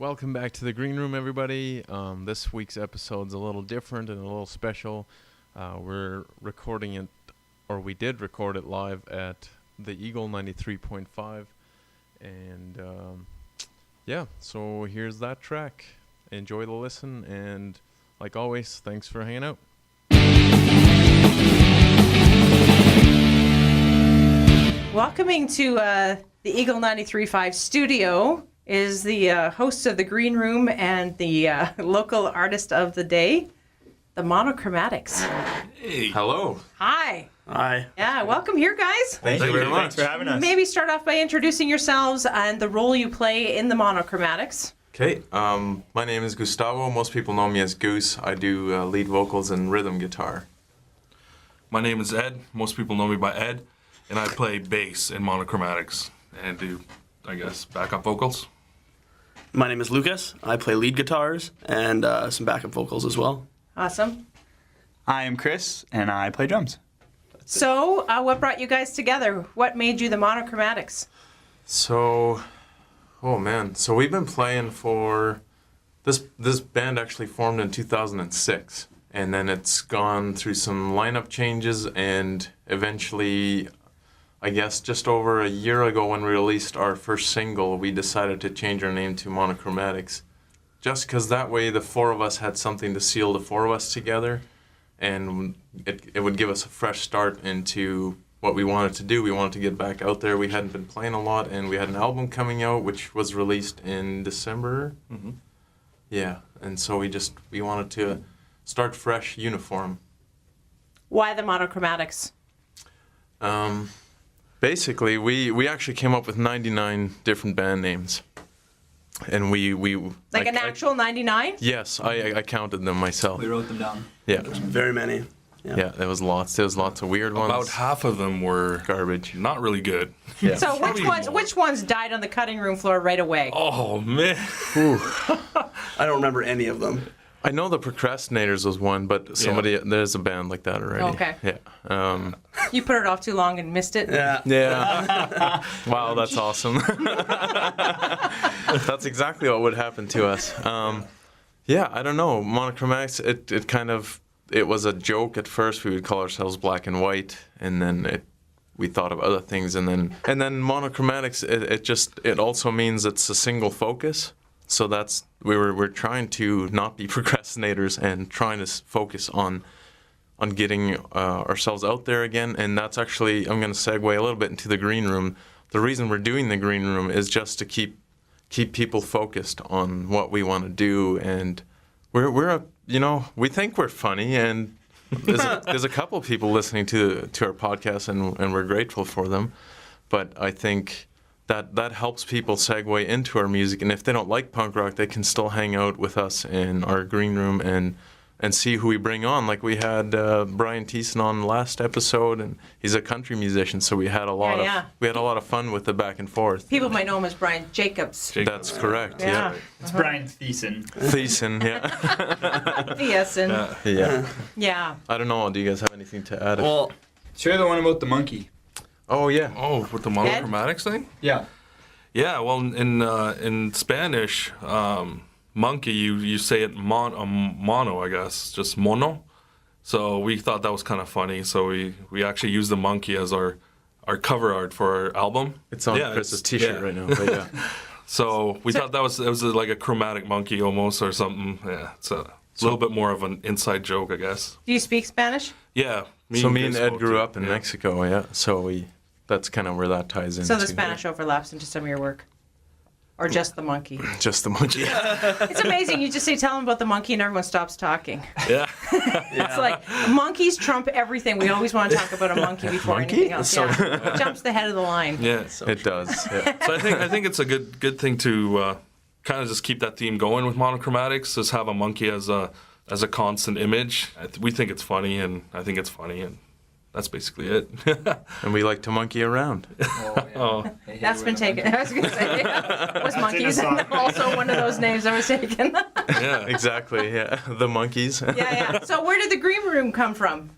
Welcome back to the Green Room, everybody. This week's episode's a little different and a little special. We're recording it, or we did record it live at the Eagle 93.5. And yeah, so here's that track. Enjoy the listen, and like always, thanks for hanging out. Welcoming to the Eagle 93.5 studio is the host of the Green Room and the local artist of the day, the Monochromatics. Hey. Hello. Hi. Hi. Yeah, welcome here, guys. Thank you very much. Thanks for having us. Maybe start off by introducing yourselves and the role you play in the Monochromatics. Okay, my name is Gustavo. Most people know me as Goose. I do lead vocals and rhythm guitar. My name is Ed. Most people know me by Ed. And I play bass in Monochromatics and do, I guess, backup vocals. My name is Lucas. I play lead guitars and some backup vocals as well. Awesome. I am Chris, and I play drums. So, what brought you guys together? What made you the Monochromatics? So we've been playing for this band actually formed in 2006, and then it's gone through some lineup changes, and eventually, I guess just over a year ago when we released our first single, we decided to change our name to Monochromatics, just because that way the four of us had something to seal the four of us together, and it would give us a fresh start into what we wanted to do. We wanted to get back out there. We hadn't been playing a lot, and we had an album coming out which was released in December. Mm-hmm. Yeah, and so we wanted to start fresh, uniform. Why the Monochromatics? Basically, we actually came up with 99 different band names, and we Like an actual 99? Yes, I counted them myself. We wrote them down. Yeah, Very many. yeah, there was lots. There was lots of weird ones. About half of them were garbage. not really good. Yeah. So Probably more. which ones died on the cutting room floor right away? Oh, man. I don't remember any of them. I know the Procrastinators was one, but there's a band like that already. Okay. Yeah. You put it off too long and missed it? Yeah. Yeah. Wow, that's awesome. That's exactly what would happen to us. Yeah, I don't know. Monochromatics, it was a joke at first. We would call ourselves Black and White, and then we thought of other things, and then Monochromatics, it also means it's a single focus. So we're trying to not be procrastinators and trying to focus on getting ourselves out there again. And that's actually, I'm going to segue a little bit into the Green Room. The reason we're doing the Green Room is just to keep people focused on what we want to do. And we think we're funny, and there's a couple of people listening to our podcast, and we're grateful for them. But I think that helps people segue into our music, and if they don't like punk rock, they can still hang out with us in our Green Room and see who we bring on. Like we had Brian Thiessen on the last episode, and he's a country musician, so we had a lot of fun with the back and forth. People might know him as Brian Jacobs. That's correct. Yeah. It's Brian Thiessen. Thiessen, yeah. Thiessen. Yeah. Yeah. I don't know. Do you guys have anything to add? Well, share the one about the monkey. Oh yeah. Oh, with the Monochromatics thing? Yeah. Yeah, well, in Spanish, monkey, you say it mono, I guess, just mono. So we thought that was kind of funny. So we actually used the monkey as our cover art for our album. It's on Chris's T-shirt right now. But yeah. So we thought it was like a chromatic monkey almost or something. Yeah, it's a little bit more of an inside joke, I guess. Do you speak Spanish? Yeah. Me and Ed grew up in Mexico. Yeah. So that's kind of where that ties in. So the Spanish overlaps into some of your work? Or just the monkey? Just the monkey. It's amazing. You just say, tell them about the monkey, and everyone stops talking. Yeah. It's like, monkeys trump everything. We always want to talk about a monkey before anything else. Yeah. It jumps the head of the line. Yeah. It does. Yeah. So I think it's a good thing to kind of just keep that theme going with Monochromatics. Just have a monkey as a constant image. We think it's funny, and I think it's funny, and that's basically it. And we like to monkey around. Oh. That's been taken. I was going to say, was monkeys also one of those names that was taken? Yeah. Exactly. Yeah. The monkeys. Yeah. So where did the Green Room come from?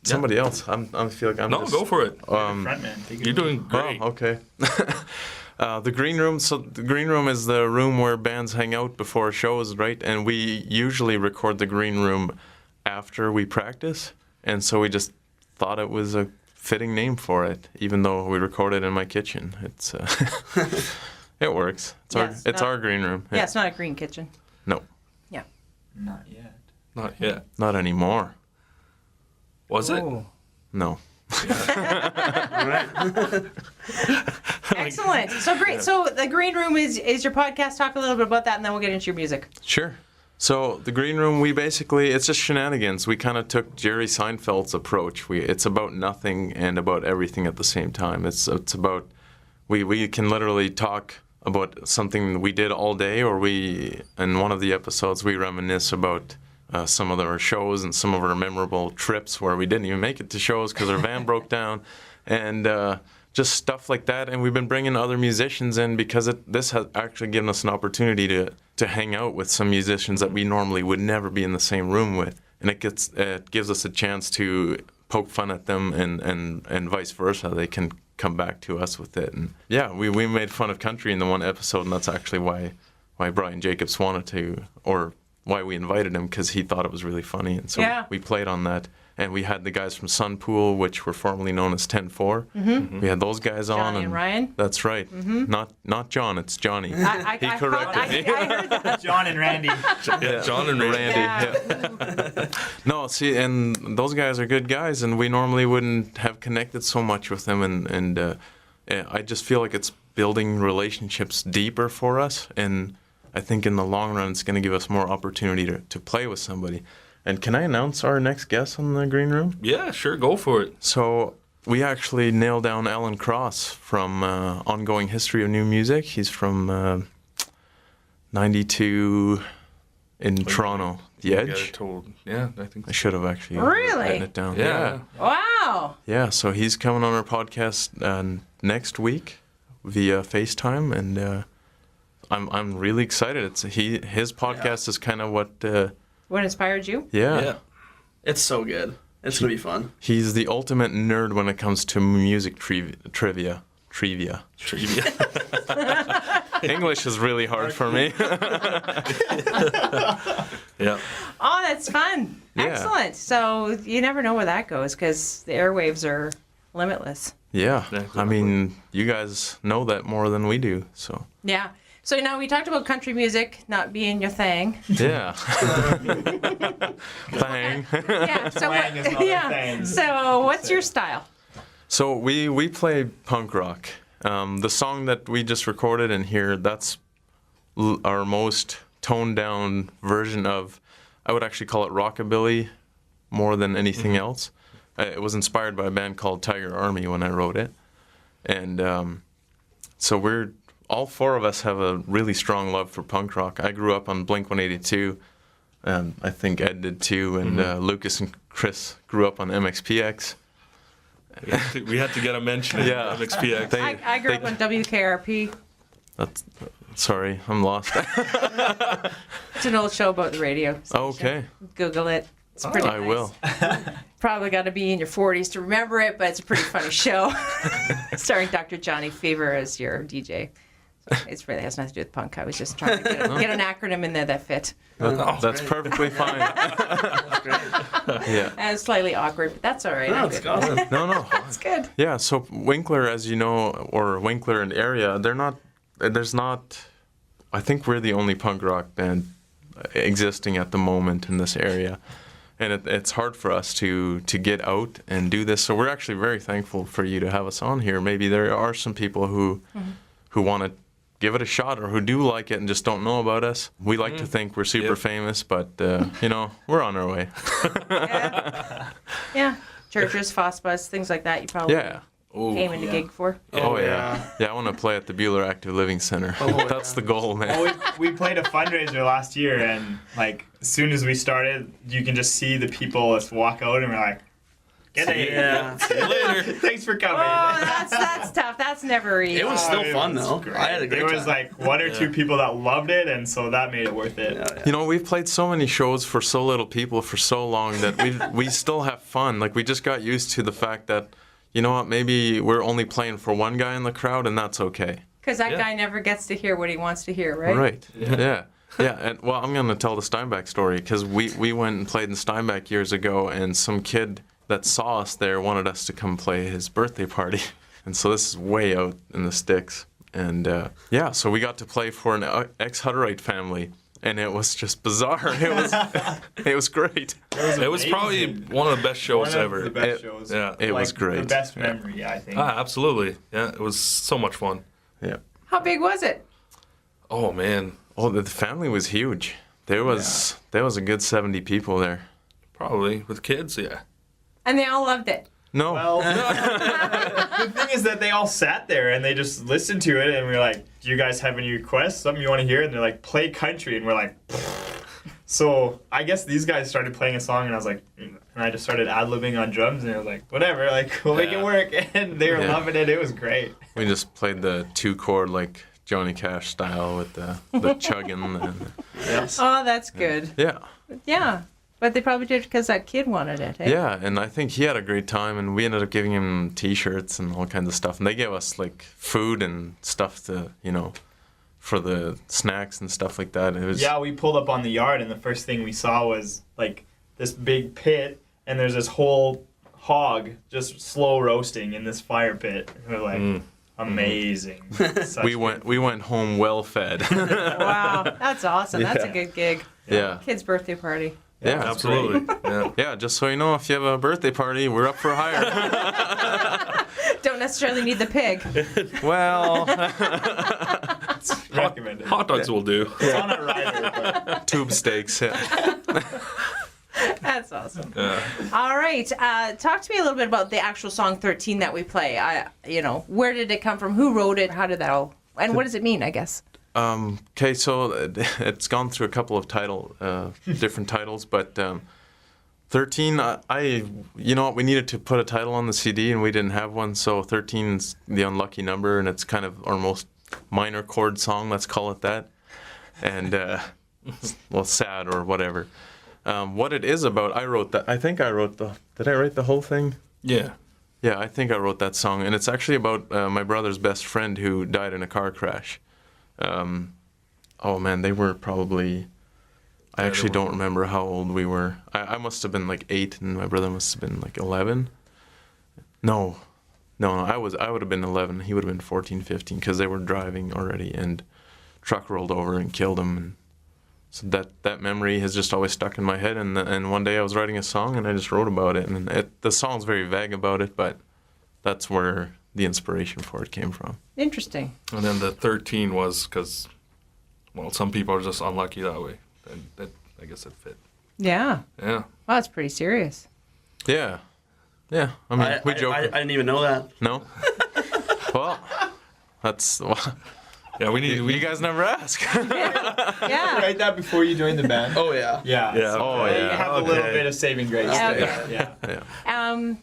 Somebody else. I feel like I'm. No, go for it. Frontman. You're doing great. Oh, okay. The green room. So the green room is the room where bands hang out before shows, right? And we usually record the green room after we practice, and so we just thought it was a fitting name for it, even though we recorded in my kitchen. It's it works. It's our green room. Yeah, it's not a green kitchen. No, Yeah. Not yet. Not yet. not anymore. Was it? No. Excellent. So great. So the green room is your podcast. Talk a little bit about that, and then we'll get into your music. Sure. So the green room, it's just shenanigans. We kind of took Jerry Seinfeld's approach. It's about nothing and about everything at the same time. It's about we can literally talk about something we did all day, or in one of the episodes we reminisce about some of our shows and some of our memorable trips where we didn't even make it to shows because our van broke down, and just stuff like that. And we've been bringing other musicians in because this has actually given us an opportunity to hang out with some musicians that we normally would never be in the same room with, and it gives us a chance to poke fun at them and vice versa. They can come back to us with it. And yeah, we made fun of country in the one episode, and that's actually why Brian Jacobs wanted to, or why we invited him, because he thought it was really funny, and so we played on that. And we had the guys from Sunpool, which were formerly known as 10-4. We had those guys on. Johnny and Ryan? That's right. Not John, it's Johnny. I corrected me. I heard that. John and Randy. Yeah, John and Randy. Yeah. No, see, and those guys are good guys, and we normally wouldn't have connected so much with them, and I just feel like it's building relationships deeper for us, and I think in the long run it's going to give us more opportunity to play with somebody. And can I announce our next guest on the green room? Yeah, sure, go for it. So we actually nailed down Alan Cross from Ongoing History of New Music. He's from 92 in Toronto, The Edge. Yeah, I think I should have actually Really? written it down. Yeah. Wow. Yeah, so he's coming on our podcast next week via FaceTime, and I'm really excited. His podcast is kind of What inspired you? Yeah. It's so good. It's going to be fun. He's the ultimate nerd when it comes to music trivia. Trivia. English is really hard for me. Yeah. Oh, that's fun. Yeah. Excellent. So you never know where that goes because the airwaves are limitless. Yeah, Yeah, I mean, you guys know that more than we do, so. Yeah. So now we talked about country music not being your thing. Yeah. Bang. Yeah. So Twang is not a thing. So what's your style? So we play punk rock. The song that we just recorded in here, that's our most toned down version of, I would actually call it rockabilly more than anything else. It was inspired by a band called Tiger Army when I wrote it. And so all four of us have a really strong love for punk rock. I grew up on Blink-182, and I think Ed did too, and Lucas and Chris grew up on MXPX. We had to get a mention Yeah. of XPX. I grew up on WKRP. Sorry, I'm lost. It's an old show about the radio station. Okay. Google it. It's pretty I nice. will. Probably got to be in your 40s to remember it, but it's a pretty funny show. Starring Dr. Johnny Fever as your DJ. So it really has nothing to do with punk. I was just trying to get an acronym in there that fit. That's perfectly fine. Yeah. And it's slightly awkward, but that's all right. No, I'm it's good. awesome. No. That's good. Yeah, so Winkler, as you know, or Winkler and area, I think we're the only punk rock band existing at the moment in this area. And it's hard for us to get out and do this. So we're actually very thankful for you to have us on here. Maybe there are some people who want to give it a shot or who do like it and just don't know about us. We like to think we're super famous, but, we're on our way. Yeah. Churches, FOSBAs, things like that you probably came in to gig for. Oh, yeah. Yeah, I want to play at the Bueller Active Living Center. That's the goal, man. Well, we played a fundraiser last year, and as soon as we started, you can just see the people just walk out, and we're like, "Get it, Yeah. See you later. Thanks for coming." Oh, that's tough. That's never easy. It was still It fun, was though. great. I had a great There was time. one or two people that loved it, and so that made it worth it. We've played so many shows for so little people for so long that we still have fun. We just got used to the fact that, maybe we're only playing for one guy in the crowd, and that's okay. Because that Yeah. guy never gets to hear what he wants to hear, right? Right. Yeah. Yeah. And well, I'm gonna tell the Steinbach story because we went and played in Steinbach years ago, and some kid that saw us there wanted us to come play his birthday party, and so this is way out in the sticks, and yeah, so we got to play for an ex-Hutterite family. And it was just bizarre. It was great. It was probably one of the best shows One of ever. the best shows. Yeah. It was great. The best memory, I think. Absolutely. Yeah, it was so much fun. Yeah. How big was it? Oh man, Oh, the family was huge. There was a good 70 people there. probably with kids. Yeah. And they all loved it. No. Well, the thing is that they all sat there and they just listened to it, and we were like, "Do you guys have any requests? Something you want to hear?" And they're like, "Play country," and we're like, so I guess these guys started playing a song, and I was like, and I just started ad-libbing on drums, and I was like, whatever, like we'll make it work, and they were Yeah. loving it. It was great. We just played the 2-chord like Johnny Cash style with the chugging and Yes. Oh, that's good. yeah. Yeah. But they probably did because that kid wanted it. Eh? Yeah, and I think he had a great time, and we ended up giving him T-shirts and all kinds of stuff, and they gave us like food and stuff to, for the snacks and stuff like that. It was Yeah, we pulled up on the yard, and the first thing we saw was like this big pit, and there's this whole hog just slow roasting in this fire pit. And we're like, amazing. Such we good went home well fed. Wow. That's awesome. That's a Yeah. good gig. Yeah. Kid's birthday party. Yeah, Absolutely. Yeah. Yeah, just so you know, if you have a birthday party, we're up for hire. Don't necessarily need the pig. Well, recommended. Hot dogs will do. It's on a rider, but tube steaks. Yeah. That's awesome. Yeah. All right. Talk to me a little bit about the actual song 13 that we play. Where did it come from? Who wrote it? How did that all... And what does it mean, I guess? Okay, so it's gone through a couple of different titles, but 13, we needed to put a title on the CD and we didn't have one, so 13's the unlucky number, and it's kind of our most minor chord song, let's call it that, and well, sad or whatever. What it is about, did I write the whole thing? Yeah. Yeah, I think I wrote that song, and it's actually about my brother's best friend who died in a car crash. Oh man, they were probably, I actually don't remember how old we were. I must have been like 8 and my brother must have been like 11. No, I would have been 11. He would have been 14, 15 because they were driving already and truck rolled over and killed him. And so that memory has just always stuck in my head. And one day I was writing a song and I just wrote about it. And the song's very vague about it, but that's where the inspiration for it came from. Interesting. And then the 13 was because, well, some people are just unlucky that way. And that, I guess it fit. Yeah. Yeah. Wow, that's pretty serious. Yeah. Yeah. I mean, we joke. I didn't even know that. No? Well, that's... Yeah, you guys never ask. Yeah. write that before you joined the band. Oh, yeah. Yeah. Yeah. So Oh, you yeah. have a little Okay. bit of saving grace. Yeah. there. Yeah. Yeah.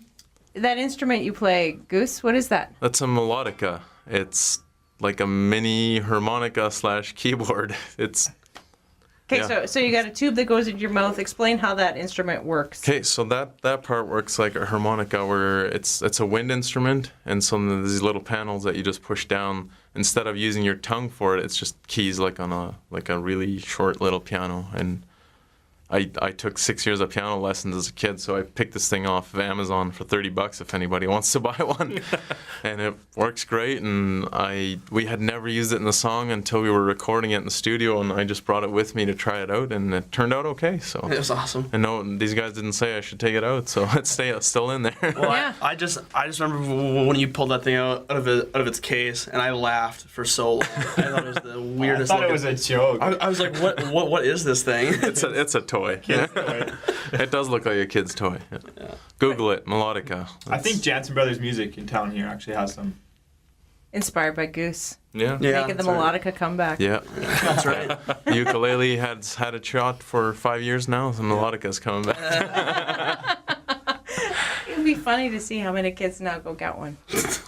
That instrument you play, Goose, what is that? That's a melodica. It's like a mini harmonica / keyboard. It's... Okay, Yeah. so you got a tube that goes into your mouth. Explain how that instrument works. Okay, so that part works like a harmonica, where it's a wind instrument, and so there's these little panels that you just push down. Instead of using your tongue for it, it's just keys like on a really short little piano. And I took 6 years of piano lessons as a kid, so I picked this thing off of Amazon for $30 if anybody wants to buy one. And it works great, and we had never used it in the song until we were recording it in the studio, and I just brought it with me to try it out, and it turned out okay. So It was awesome. and no, these guys didn't say I should take it out, so it's still in there. Well, Yeah. I just remember when you pulled that thing out of its case, and I laughed for so long. I thought it was the I weirdest. thought it looking- was a joke. I was like, what is this thing? It's a toy. It does look like a kid's toy. Yeah. Google it, melodica. I think Jansen Brothers Music in town here actually has some. Inspired by Goose. Yeah. Yeah, Making the that's right. melodica comeback. Yeah, That's right. the ukulele had a shot for 5 years now. The melodica's coming back. It'd be funny to see how many kids now go get one.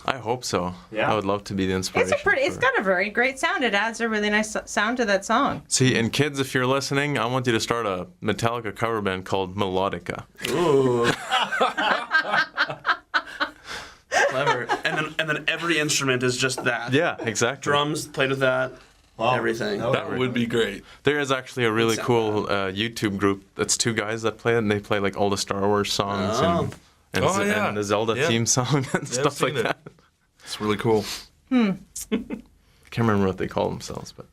I hope so. Yeah. I would love to be the inspiration. It's got a very great sound. It adds a really nice sound to that song. See, and kids, if you're listening, I want you to start a Metallica cover band called Melodica. Ooh. Clever. And then and then every instrument is just that. Yeah, exactly. Drums played with that. Wow. Everything. That would be great. There is actually a really sound cool YouTube group. That's 2 guys that play it, and they play like all the Star Wars songs and, Oh, yeah. and the Zelda Yeah. theme song and Yeah, stuff like I've seen it. that. It's really cool. I can't remember what they call themselves, but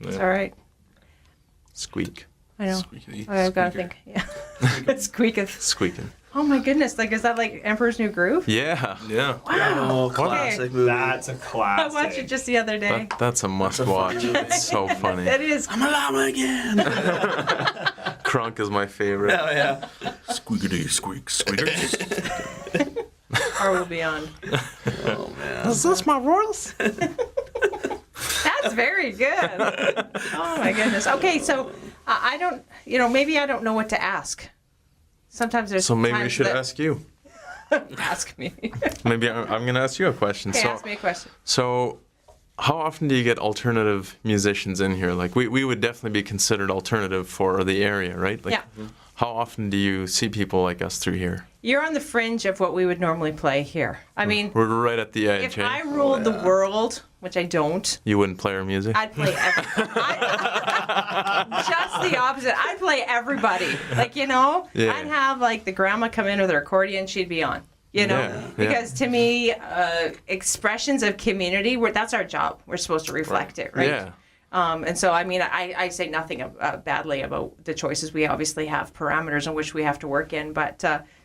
It's all right. squeak, I know. Squeaky, I've got to squeaker. think. Yeah. Squeaketh. squeaking. Oh my goodness! Like, is that like Emperor's New Groove? Yeah, Yeah. Oh, classic movie. That's a I classic. watched it just the other day. that's a must-watch. It's so funny. It is. I'm a llama again. Crunk is my favorite. Oh yeah. Squeakity squeak squeaker. Or will be on. Oh man. Is this my voice? That's very good. Oh my goodness. Okay, so I don't. Maybe I don't know what to ask. Sometimes there's. So maybe we times should that- ask you. Ask me. Maybe I'm going to ask you a question. Okay, so, ask me a question. So, how often do you get alternative musicians in here? Like, we would definitely be considered alternative for the area, right? Like, Yeah. How often do you see people like us through here? You're on the fringe of what we would normally play here. I mean, We're right at the edge, if I eh? ruled the world, which I don't, You wouldn't play our music? I'd play just the opposite. I'd play everybody. Like, Yeah. I'd have like the grandma come in with her accordion, she'd be on. Yeah. Because to me, expressions of community, that's our job. We're supposed to reflect it, right? Yeah. And so, I mean, I say nothing badly about the choices. We obviously have parameters in which we have to work in. But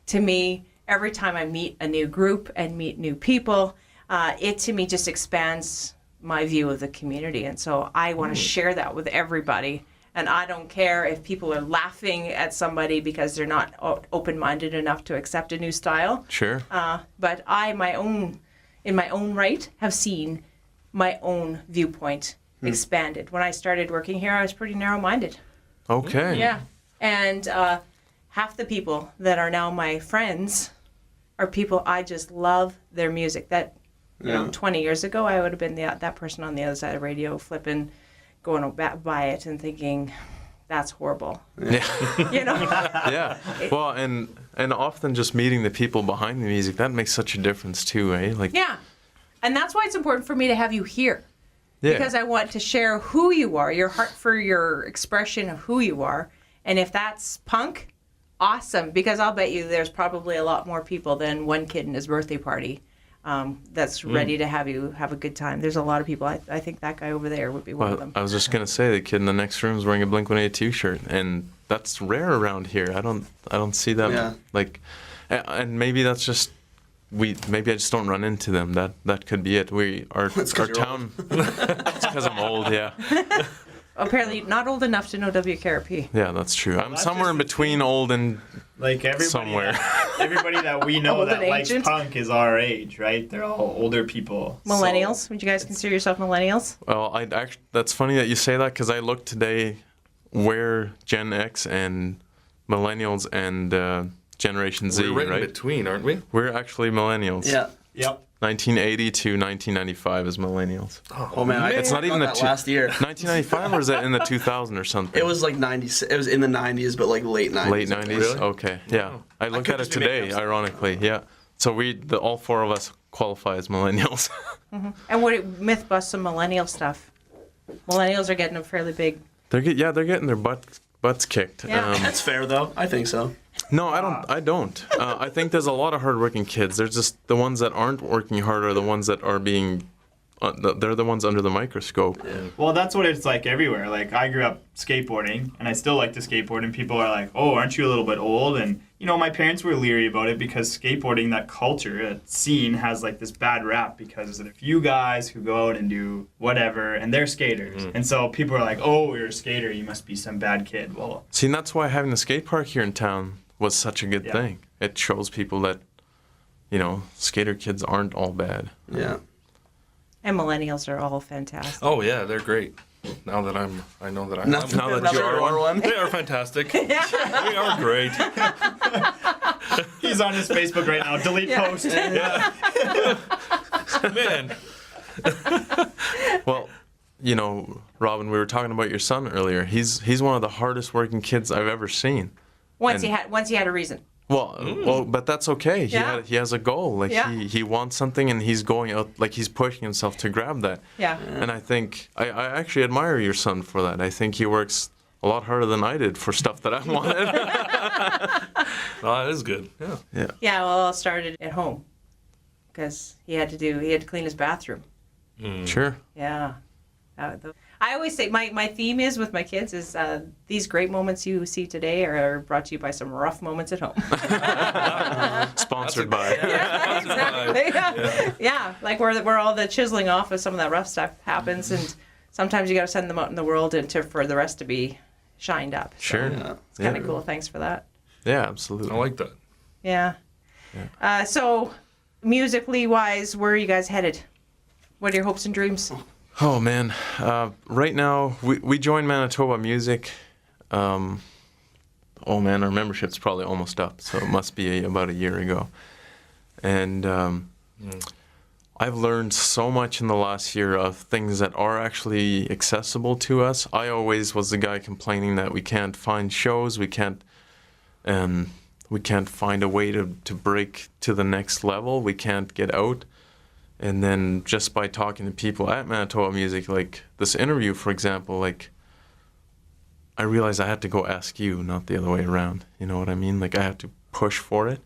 to me, every time I meet a new group and meet new people, it to me just expands my view of the community. And so I want to share that with everybody. And I don't care if people are laughing at somebody because they're not open-minded enough to accept a new style. Sure. But in my own right, have seen my own viewpoint expanded. When I started working here, I was pretty narrow-minded. Okay. Yeah. And half the people that are now my friends are people I just love their music. That, 20 years ago, I would have been that person on the other side of the radio flipping, going by it and thinking, that's horrible. Yeah. Yeah. Yeah. Well, and often just meeting the people behind the music, that makes such a difference too, eh? Like, Yeah. And that's why it's important for me to have you here. yeah. Because I want to share who you are, your heart for your expression of who you are. And if that's punk, awesome. Because I'll bet you there's probably a lot more people than one kid in his birthday party that's ready to have you have a good time. There's a lot of people. I think that guy over there would be one of Well, them. I was just gonna say the kid in the next room is wearing a Blink-182 shirt, and that's rare around here. I don't see them. Yeah. Like, and maybe that's just maybe I just don't run into them. That could be it. Our 'cause you're town. It's because I'm old. Yeah. Apparently not old enough to know WKRP. Yeah, that's true. I'm that's somewhere in just- between old and Like everybody, somewhere. everybody that we know Old that and likes ancient. punk is our age, right? They're all older people. So- Millennials. Would you guys consider yourself millennials? Well, that's funny that you say that because I looked today where Gen X and millennials and Generation Z, We're right in right? between, aren't we? We're actually millennials. Yeah. Yep. 1980 to 1995 is millennials. Oh man, I It's not even that the last year. 1995 or is that in the 2000 or something? It was like 90s. It was in the 90s, but like late 90s. late 90s. Really? Okay, yeah. I looked could at it just be making today, up stuff. ironically. Yeah. So all four of us qualify as millennials. And what myth bust some millennial stuff. Millennials are getting a fairly big. they're getting their butts kicked. Yeah. That's fair though. I think so. No, I don't. I think there's a lot of hardworking kids. There's just the ones that aren't working hard are the ones that are being. They're the ones under the microscope. Well, that's what it's like everywhere. Like, I grew up skateboarding, and I still like to skateboard, and people are like, oh, aren't you a little bit old? And, my parents were leery about it because skateboarding, that culture, that scene, has, like, this bad rap because of the few guys who go out and do whatever, and they're skaters. And so people are like, oh, you're a skater, you must be some bad kid. Well, See, and that's why having the skate park here in town was such a good Yeah. thing. It shows people that, skater kids aren't all bad. Yeah. And millennials are all fantastic. Oh yeah, they're great. Now that I know that I Now, am. Now that you are one. They are fantastic. They are great. he's on his Facebook right now. Delete post. Man, Well, Robyn, we were talking about your son earlier. He's one of the hardest working kids I've ever seen. Once he had a reason. Well, but that's okay. He has a goal. Like he wants something, and he's going out. Like he's pushing himself to grab that. Yeah. And I think I actually admire your son for that. I think he works a lot harder than I did for stuff that I wanted. Oh, that is good. Yeah. Yeah. Yeah, well, it started at home because he had to clean his bathroom. Sure. Yeah. I always say my theme is with my kids is these great moments you see today are brought to you by some rough moments at home. Sponsored by. Yeah, exactly. Yeah, like where all the chiseling off of some of that rough stuff happens, and sometimes you got to send them out in the world for the rest to be shined up. So Sure. it's kind of cool. Thanks for that. Yeah, absolutely. I like that. Yeah. So, musically wise, where are you guys headed? What are your hopes and dreams? Oh man, right now we joined Manitoba Music. Oh man, our membership's probably almost up, so it must be about a year ago. And I've learned so much in the last year of things that are actually accessible to us. I always was the guy complaining that we can't find shows, we can't find a way to break to the next level, we can't get out. And then just by talking to people at Manitoba Music, like this interview, for example, like I realized I had to go ask you, not the other way around. You know what I mean? Like I had to push for it.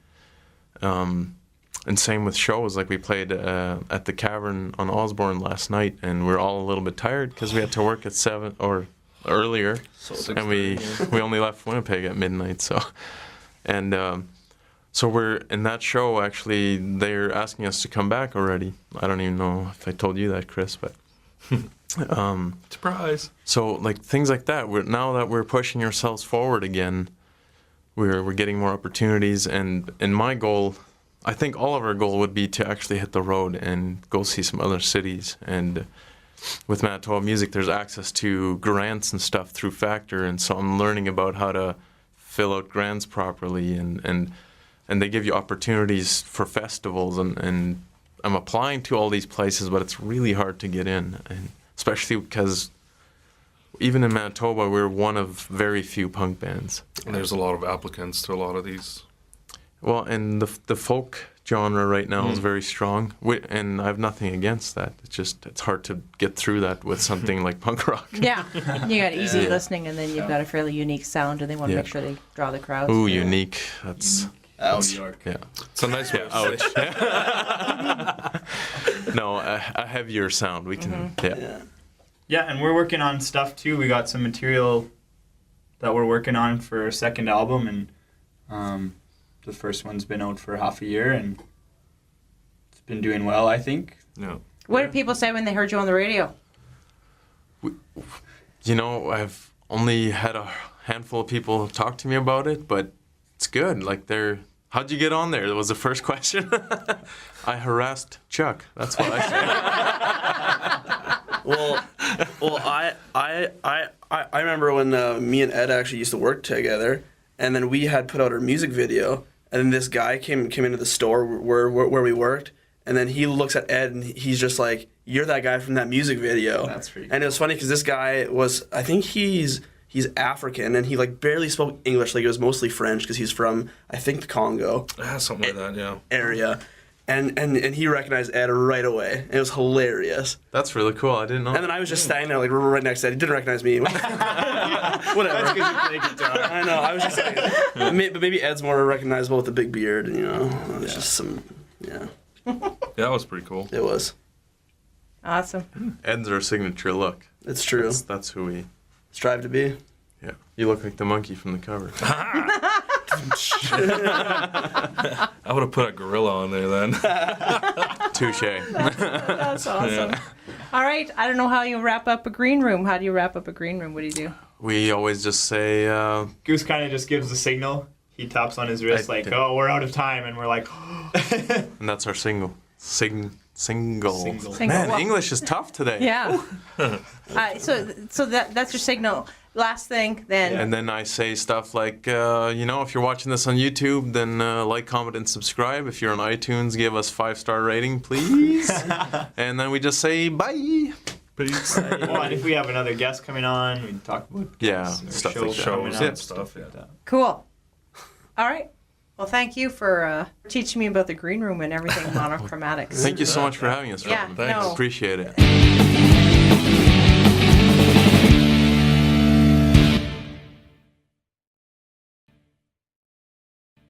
And same with shows. Like we played at the Cavern on Osborne last night, and we're all a little bit tired because we had to work at 7 or earlier, and we only left Winnipeg at midnight. So, so we're in that show. Actually, they're asking us to come back already. I don't even know if I told you that, Chris, but Surprise. so like things like that. Now that we're pushing ourselves forward again, we're getting more opportunities. And my goal, I think all of our goal would be to actually hit the road and go see some other cities. And with Manitoba Music, there's access to grants and stuff through Factor, and so I'm learning about how to fill out grants properly, and they give you opportunities for festivals, and I'm applying to all these places, but it's really hard to get in, and especially because even in Manitoba, we're one of very few punk bands. And there's a lot of applicants to a lot of these. Well, and the folk genre right now is very strong, and I have nothing against that. It's hard to get through that with something like punk rock. Yeah, you got easy listening, and then you've got a fairly unique sound, and they want to make sure they draw the crowds. Ooh, unique. That's Ouch. yeah. It's a nice way of saying it. Ouch. No, a heavier sound. We can. Yeah, and we're working on stuff too. We got some material that we're working on for our second album, and the first one's been out for half a year, and it's been doing well, I think. Yeah. What did people say when they heard you on the radio? You know, I've only had a handful of people talk to me about it, but it's good. Like how'd you get on there? That was the first question. I harassed Chuck. That's what I said. Well, I remember when me and Ed actually used to work together, and then we had put out our music video, and then this guy came into the store where we worked, and then he looks at Ed and he's just like, "You're that guy from that music video." That's pretty And it was funny because this guy I think he's African, and he like barely spoke English, like it was mostly French because he's from, I think, the Congo Something like that, yeah. area. And he recognized Ed right away. It was hilarious. That's really cool. I didn't know. And then I was just standing there, like, right next to Ed. He didn't recognize me. Whatever. That's because you play guitar. I know. I was just like, but maybe Ed's more recognizable with the big beard, and it's just some, Yeah, that was pretty cool. It was. Awesome. Ed's our signature look. It's true. That's who we. Strive to be. Yeah. You look like the monkey from the cover. I would have put a gorilla on there then. Touche. That's awesome. All right. I don't know how you wrap up a green room. How do you wrap up a green room? What do you do? We always just say. Goose kind of just gives the signal. He taps on his wrist oh, we're out of time, and we're like, And that's our single. Single. Single. Man, Well, English is tough today. Yeah. So that's your signal. Last thing, then. And then I say stuff like, if you're watching this on YouTube, then like, comment, and subscribe. If you're on iTunes, give us 5-star rating, please. And then we just say bye. Peace. well, and if we have another guest coming on, we can talk about Yeah, guests or stuff shows like that. coming Shows up, and stuff, yeah. like that. Cool. All right. Well, thank you for teaching me about the green room and everything monochromatics. Thank you so much for having us, Yeah, Robyn. Thanks. no. Appreciate it.